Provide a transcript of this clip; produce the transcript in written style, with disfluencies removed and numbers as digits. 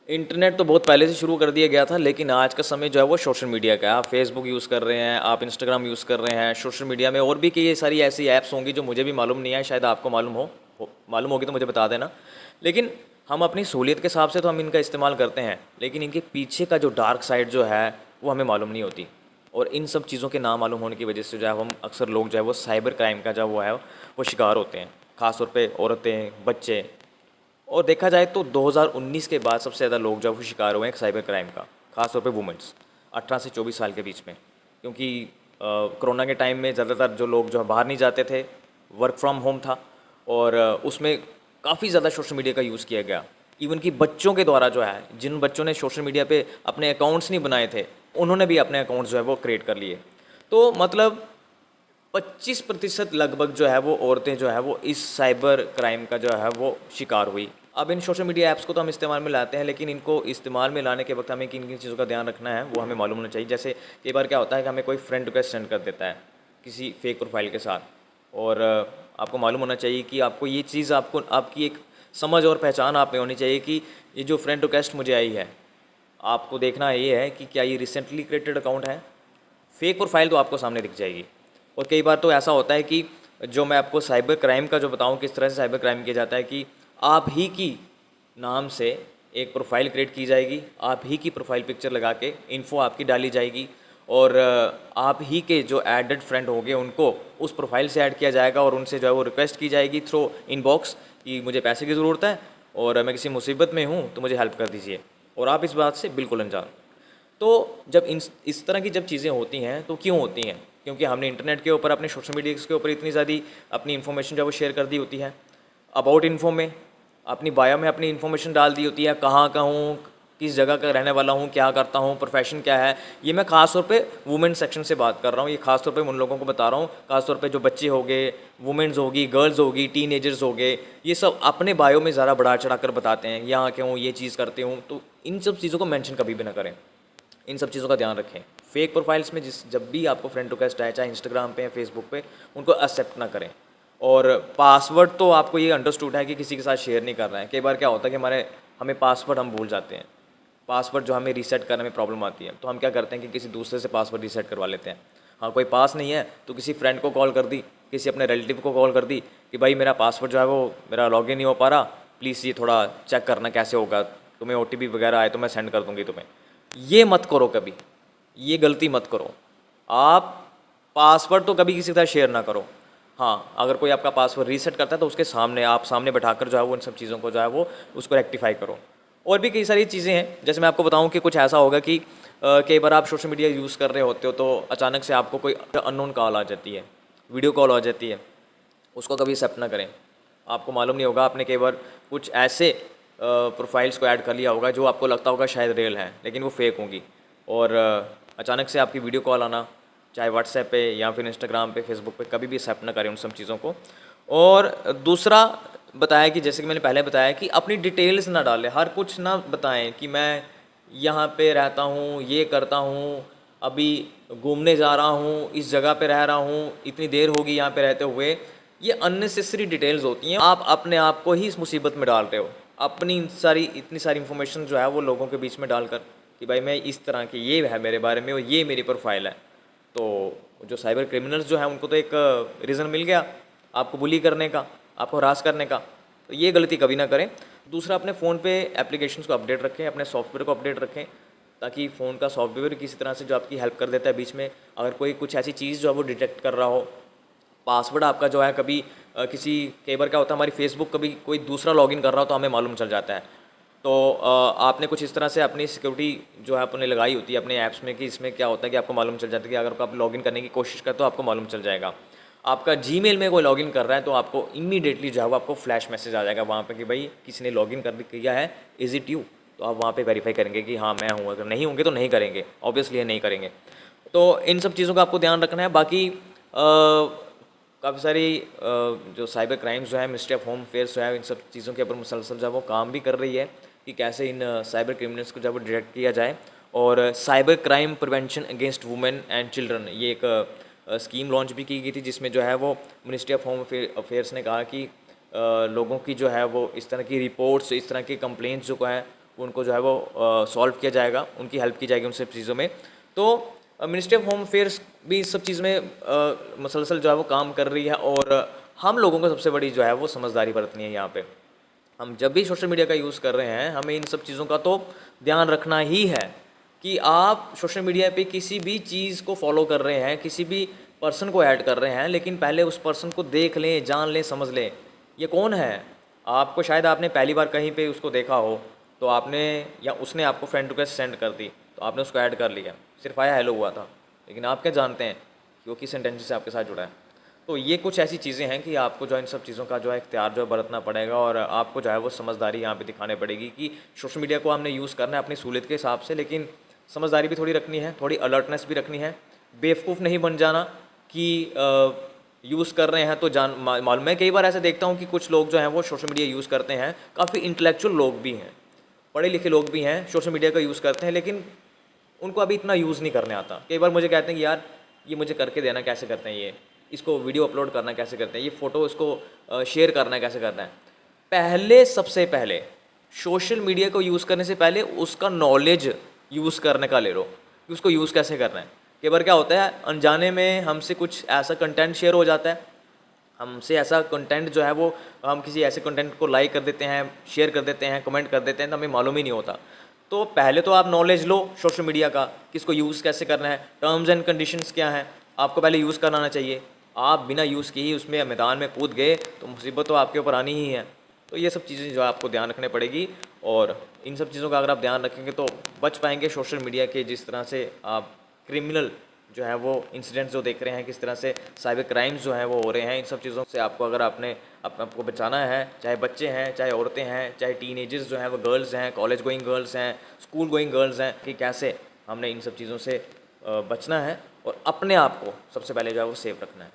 Internet तो बहुत पहले से शुरू कर दिया गया था, लेकिन आज का समय जो है वो सोशल मीडिया का है। आप फेसबुक यूज़ कर रहे हैं, आप इंस्टाग्राम यूज़ कर रहे हैं, सोशल मीडिया में और भी कई सारी ऐसी ऐप्स होंगी जो मुझे भी मालूम नहीं है, शायद आपको मालूम होगी तो मुझे बता देना। लेकिन हम अपनी सहूलियत के हिसाब से तो हम इनका इस्तेमाल करते हैं, लेकिन इनके पीछे का जो डार्क साइड जो है वो हमें मालूम नहीं होती। और इन सब चीज़ों के ना मालूम होने की वजह से जो है हम अक्सर लोग जो है वो साइबर क्राइम का जो वो है वो शिकार होते हैं, ख़ासतौर पे औरतें, बच्चे। और देखा जाए तो 2019 के बाद सबसे ज़्यादा लोग जो है वो शिकार हुए हैं साइबर क्राइम का, खासतौर पे वुमेंस 18 से 24 साल के बीच में। क्योंकि कोरोना के टाइम में ज़्यादातर जो लोग जो है बाहर नहीं जाते थे, वर्क फ्रॉम होम था, और उसमें काफ़ी ज़्यादा सोशल मीडिया का यूज़ किया गया। इवन कि बच्चों के द्वारा जो है, जिन बच्चों ने सोशल मीडिया पे अपने अकाउंट्स नहीं बनाए थे, उन्होंने भी अपने अकाउंट्स जो है वो क्रिएट कर लिए। तो मतलब 25% लगभग जो है वो औरतें जो है वो इस साइबर क्राइम का जो है वो शिकार हुई। अब इन सोशल मीडिया ऐप्स को तो हम इस्तेमाल में लाते हैं, लेकिन इनको इस्तेमाल में लाने के वक्त हमें किन किन चीज़ों का ध्यान रखना है वो हमें मालूम होना चाहिए। जैसे कई बार क्या होता है कि हमें कोई फ्रेंड रिक्वेस्ट सेंड कर देता है किसी फेक प्रोफाइल के साथ, और आपको मालूम होना चाहिए कि आपको ये चीज़, आपको आपकी एक समझ और पहचान आप में होनी चाहिए कि ये जो फ्रेंड रिक्वेस्ट मुझे आई है, आपको देखना ये है कि क्या ये रिसेंटली क्रिएटेड अकाउंट है। फेक प्रोफाइल तो आपको सामने दिख जाएगी। और कई बार तो ऐसा होता है कि जो मैं आपको साइबर क्राइम का जो बताऊं किस तरह से साइबर क्राइम किया जाता है, कि आप ही की नाम से एक प्रोफाइल क्रिएट की जाएगी, आप ही की प्रोफाइल पिक्चर लगा के इन्फो आपकी डाली जाएगी, और आप ही के जो एडेड फ्रेंड होंगे उनको उस प्रोफाइल से ऐड किया जाएगा, और उनसे जो है वो रिक्वेस्ट की जाएगी थ्रू इनबॉक्स कि मुझे पैसे की ज़रूरत है और मैं किसी मुसीबत में हूँ तो मुझे हेल्प कर दीजिए, और आप इस बात से बिल्कुल अनजान। तो जब इस तरह की जब चीज़ें होती हैं तो क्यों होती हैं? क्योंकि हमने इंटरनेट के ऊपर, अपने सोशल मीडिया के ऊपर इतनी ज़्यादा अपनी इन्फॉर्मेशन जो है वो शेयर कर दी होती है। अबाउट इन्फो में, अपनी बायो में अपनी इन्फॉर्मेशन डाल दी होती है, कहाँ का हूँ, किस जगह का रहने वाला हूँ, क्या करता हूँ, प्रोफेशन क्या है। ये मैं खास तौर पे वुमेन सेक्शन से बात कर रहा हूँ, ये खास तौर पे उन लोगों को बता रहा हूँ, खास तौर पे जो बच्चे हो गए, वुमेन्स होगी, गर्ल्स होगी, टीनेजर्स हो गए, ये सब अपने बायो में ज़्यादा बढ़ा चढ़ा कर बताते हैं, यहाँ के हूँ, ये चीज़ करते हूँ। तो इन सब चीज़ों को मेंशन कभी भी ना करें, इन सब चीज़ों का ध्यान रखें। फेक प्रोफाइल्स में जब भी आपको फ्रेंड रिक्वेस्ट आए, चाहे इंस्टाग्राम पे या फेसबुक पे, उनको एक्सेप्ट ना करें। और पासवर्ड तो आपको ये अंडरस्टूड है कि किसी के साथ शेयर नहीं कर रहे हैं। कई बार क्या होता है कि हमें पासवर्ड हम भूल जाते हैं, पासवर्ड जो हमें रीसेट करने में प्रॉब्लम आती है, तो हम क्या करते हैं कि किसी दूसरे से पासवर्ड रीसेट करवा लेते हैं। हाँ, कोई पास नहीं है तो किसी फ्रेंड को कॉल कर दी, किसी अपने रिलेटिव को कॉल कर दी कि भाई मेरा पासवर्ड जो है वो मेरा लॉगिन नहीं हो पा रहा, प्लीज़ ये थोड़ा चेक करना कैसे होगा, तुम्हें ओटीपी वगैरह आए तो मैं सेंड कर दूंगी तुम्हें। ये मत करो कभी, ये गलती मत करो। आप पासवर्ड तो कभी किसी के साथ शेयर ना करो। हाँ, अगर कोई आपका पासवर्ड रीसेट करता है तो उसके सामने, आप सामने बैठाकर जो है वो इन सब चीज़ों को जो है वो उसको रेक्टिफाई करो। और भी कई सारी चीज़ें हैं, जैसे मैं आपको बताऊं कि कुछ ऐसा होगा कि कई बार आप सोशल मीडिया यूज़ कर रहे होते हो तो अचानक से आपको कोई अननोन कॉल आ जाती है, वीडियो कॉल आ जाती है, उसको कभी एक्सेप्ट ना करें। आपको मालूम नहीं होगा, आपने कई बार कुछ ऐसे प्रोफाइल्स को ऐड कर लिया होगा जो आपको लगता होगा शायद रियल है, लेकिन वो फेक होंगी। और अचानक से आपकी वीडियो कॉल आना, चाहे व्हाट्सएप पे या फिर इंस्टाग्राम पे, फेसबुक पे, कभी भी एक्सेप्ट ना करें उन सब चीज़ों को। और दूसरा बताया कि जैसे कि मैंने पहले बताया कि अपनी डिटेल्स ना डालें, हर कुछ ना बताएं कि मैं यहाँ पे रहता हूँ, ये करता हूँ, अभी घूमने जा रहा हूँ, इस जगह पे रह रहा हूँ, इतनी देर होगी यहाँ पे रहते हुए। ये अननेसेसरी डिटेल्स होती हैं, आप अपने आप को ही इस मुसीबत में डाल रहे हो, अपनी इतनी सारी इन्फॉर्मेशन जो है वो लोगों के बीच में डालकर कि भाई मैं इस तरह की, ये है मेरे बारे में और ये मेरी प्रोफाइल है। तो जो साइबर क्रिमिनल्स जो हैं उनको तो एक रीज़न मिल गया आपको बुली करने का, आपको हरास करने का। तो ये गलती कभी ना करें। दूसरा, अपने फ़ोन पे एप्लीकेशंस को अपडेट रखें, अपने सॉफ्टवेयर को अपडेट रखें, ताकि फ़ोन का सॉफ्टवेयर किसी तरह से जो आपकी हेल्प कर देता है बीच में, अगर कोई कुछ ऐसी चीज़ जो है वो डिटेक्ट कर रहा हो। पासवर्ड आपका जो है कभी किसी, कई बार क्या होता है हमारी फेसबुक कभी कोई दूसरा लॉगिन कर रहा हो तो हमें मालूम चल जाता है। तो आपने कुछ इस तरह से अपनी सिक्योरिटी जो है आपने लगाई होती है अपने ऐप्स में, कि इसमें क्या होता है कि आपको मालूम चल जाता है कि अगर आप लॉगिन करने की कोशिश करते तो आपको मालूम चल जाएगा। आपका जीमेल में कोई लॉगिन कर रहा है तो आपको इमीडिएटली जो है वो आपको फ्लैश मैसेज आ जाएगा वहाँ पे कि भाई किसी ने लॉगिन कर किया है, इज़ इट यू। तो आप वहाँ पे वेरीफाई करेंगे कि हाँ मैं हूँ, अगर नहीं होंगे तो नहीं करेंगे, ऑब्वियसली नहीं करेंगे। तो इन सब चीज़ों का आपको ध्यान रखना है। बाकी काफ़ी सारी जो साइबर क्राइम्स जो है, मिनिस्ट्री ऑफ होम अफेयर्स जो है, इन सब चीज़ों के ऊपर मुसलसल जो है वो काम भी कर रही है कि कैसे इन साइबर क्रिमिनल्स को जो है वो डिटेक्ट किया जाए। और cyber crime prevention against women and children, ये एक स्कीम लॉन्च भी की गई थी, जिसमें जो है वो मिनिस्ट्री ऑफ होम अफेयर्स ने कहा कि लोगों की जो है वो इस तरह की रिपोर्ट्स, इस तरह की कंप्लेंट्स जो है उनको जो है वो सॉल्व किया जाएगा, उनकी हेल्प की जाएगी उन सब चीज़ों में। तो मिनिस्ट्री ऑफ होम अफेयर्स भी इस सब चीज़ में मसलसल जो है वो काम कर रही है, और हम लोगों को सबसे बड़ी जो है वो समझदारी बरतनी है यहाँ पे। हम जब भी सोशल मीडिया का यूज़ कर रहे हैं, हमें इन सब चीज़ों का तो ध्यान रखना ही है कि आप सोशल मीडिया पे किसी भी चीज़ को फॉलो कर रहे हैं, किसी भी पर्सन को ऐड कर रहे हैं, लेकिन पहले उस पर्सन को देख लें, जान लें, समझ लें, ये कौन है। आपको शायद आपने पहली बार कहीं पे उसको देखा हो, तो आपने या उसने आपको फ्रेंड रिक्वेस्ट सेंड कर दी, तो आपने उसको ऐड कर लिया, सिर्फ आया हेलो हुआ था, लेकिन आप क्या जानते हैं कि वो किस इंटेंशन से आपके साथ जुड़ा है। तो ये कुछ ऐसी चीज़ें हैं कि आपको जो है इन सब चीज़ों का जो है इख्तियार जो है बरतना पड़ेगा, और आपको जो है वो समझदारी यहाँ पे दिखानी पड़ेगी कि सोशल मीडिया को हमने यूज़ करना है अपनी सहूलियत के हिसाब से, लेकिन समझदारी भी थोड़ी रखनी है, थोड़ी अलर्टनेस भी रखनी है। बेवकूफ़ नहीं बन जाना कि यूज़ कर रहे हैं तो मालूम है। कई बार ऐसे देखता हूँ कि कुछ लोग जो हैं वो सोशल मीडिया यूज़ करते हैं, काफ़ी इंटेलेक्चुअल लोग भी हैं, पढ़े लिखे लोग भी हैं, सोशल मीडिया का यूज़ करते हैं, लेकिन उनको अभी इतना यूज़ नहीं करने आता। कई बार मुझे कहते हैं कि यार ये मुझे करके देना, कैसे करते हैं ये, इसको वीडियो अपलोड करना कैसे करते हैं, ये फ़ोटो इसको शेयर करना कैसे करना है। पहले सबसे पहले सोशल मीडिया को यूज़ करने से पहले उसका नॉलेज यूज़ करने का ले लो कि उसको यूज़ कैसे करना है। कई बार क्या होता है, अनजाने में हमसे कुछ ऐसा कंटेंट शेयर हो जाता है, हमसे ऐसा कंटेंट जो है वो हम किसी ऐसे कंटेंट को लाइक कर देते हैं, शेयर कर देते हैं, कमेंट कर देते हैं, तो हमें मालूम ही नहीं होता। तो पहले तो आप नॉलेज लो सोशल मीडिया का कि इसको यूज़ कैसे करना है, टर्म्स एंड कंडीशंस क्या हैं, आपको पहले यूज़ करना आना चाहिए। आप बिना यूज़ किए ही उसमें मैदान में कूद गए तो मुसीबत तो आपके ऊपर आनी ही है। तो ये सब चीज़ें जो है आपको ध्यान रखने पड़ेगी, और इन सब चीज़ों का अगर आप ध्यान रखेंगे तो बच पाएंगे सोशल मीडिया के जिस तरह से आप क्रिमिनल जो है वो इंसिडेंट्स जो देख रहे हैं, किस तरह से साइबर क्राइम्स जो हैं वो हो रहे हैं। इन सब चीज़ों से आपको अगर अपने आपको बचाना है, चाहे बच्चे हैं, चाहे औरतें हैं, चाहे टीनेजर्स जो हैं वो गर्ल्स हैं, कॉलेज गोइंग गर्ल्स हैं, स्कूल गोइंग गर्ल्स हैं, कि कैसे हमने इन सब चीज़ों से बचना है और अपने आप को सबसे पहले जो है वो सेफ रखना है।